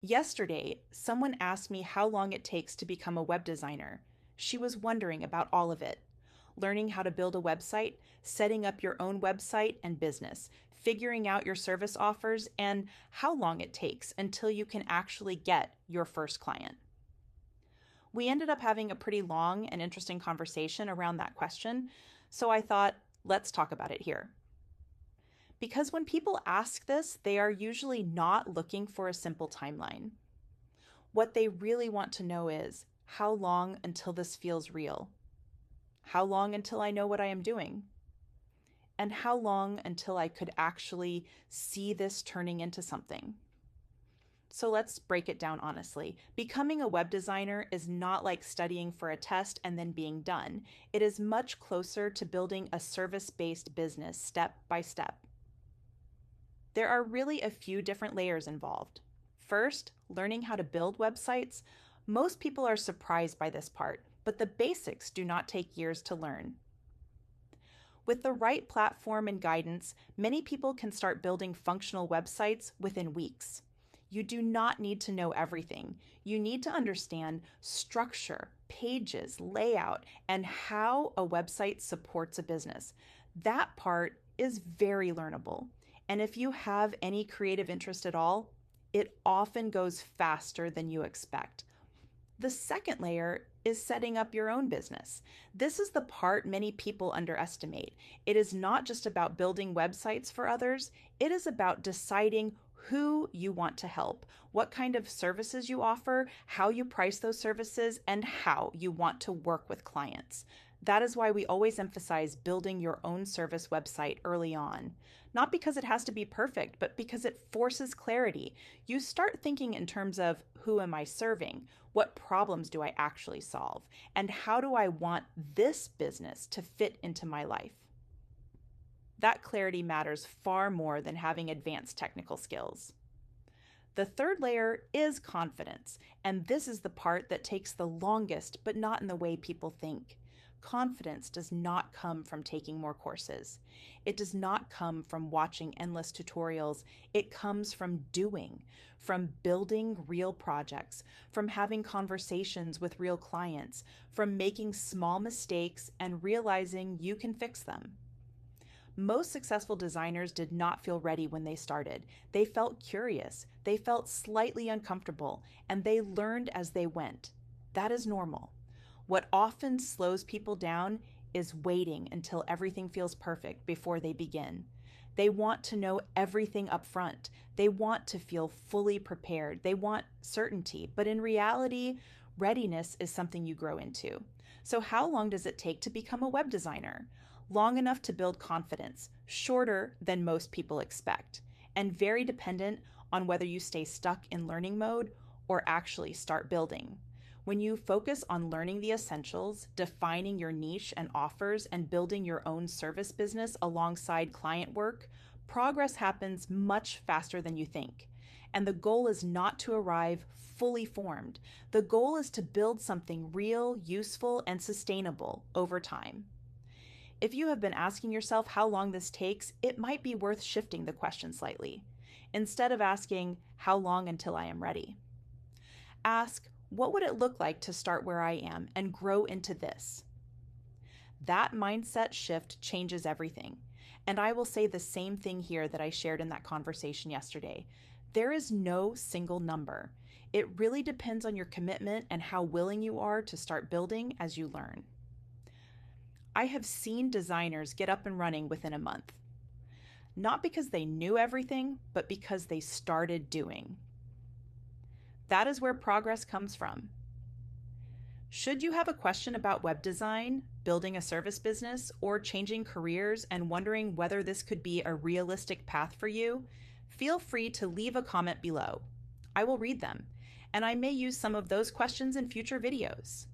Yesterday, someone asked me how long it takes to become a web designer. She was wondering about all of it: learning how to build a website, setting up your own website and business, figuring out your service offers, and how long it takes until you can actually get your first client. We ended up having a pretty long and interesting conversation around that question, so I thought, let's talk about it here. Because when people ask this, they are usually not looking for a simple timeline. What they really want to know is, how long until this feels real? How long until I know what I am doing? And how long until I could actually see this turning into something? So let's break it down honestly. Becoming a web designer is not like studying for a test and then being done. It is much closer to building a service-based business step by step. There are really a few different layers involved. First, learning how to build websites. Most people are surprised by this part, but the basics do not take years to learn. With the right platform and guidance, many people can start building functional websites within weeks. You do not need to know everything. You need to understand structure, pages, layout, and how a website supports a business. That part is very learnable. And if you have any creative interest at all, it often goes faster than you expect. The second layer is setting up your own business. This is the part many people underestimate. It is not just about building websites for others, it is about deciding who you want to help, what kind of services you offer, how you price those services, and how you want to work with clients. That is why we always emphasize building your own service website early on. Not because it has to be perfect, but because it forces clarity. You start thinking in terms of, who am I serving? What problems do I actually solve? And how do I want this business to fit into my life? That clarity matters far more than having advanced technical skills. The third layer is confidence, and this is the part that takes the longest, but not in the way people think. Confidence does not come from taking more courses. It does not come from watching endless tutorials. It comes from doing, from building real projects, from having conversations with real clients, from making small mistakes and realizing you can fix them. Most successful designers did not feel ready when they started. They felt curious, they felt slightly uncomfortable, and they learned as they went. That is normal. What often slows people down is waiting until everything feels perfect before they begin. They want to know everything up front. They want to feel fully prepared. They want certainty. But in reality, readiness is something you grow into. So how long does it take to become a web designer? Long enough to build confidence, shorter than most people expect, and very dependent on whether you stay stuck in learning mode or actually start building. When you focus on learning the essentials, defining your niche and offers, and building your own service business alongside client work, progress happens much faster than you think. And the goal is not to arrive fully formed. The goal is to build something real, useful, and sustainable over time. If you have been asking yourself how long this takes, it might be worth shifting the question slightly. Instead of asking, how long until I am ready? Ask, what would it look like to start where I am and grow into this? That mindset shift changes everything. And I will say the same thing here that I shared in that conversation yesterday. There is no single number. It really depends on your commitment and how willing you are to start building as you learn. I have seen designers get up and running within a month. Not because they knew everything, but because they started doing. That is where progress comes from. Should you have a question about web design, building a service business, or changing careers and wondering whether this could be a realistic path for you, feel free to leave a comment below. I will read them, and I may use some of those questions in future videos.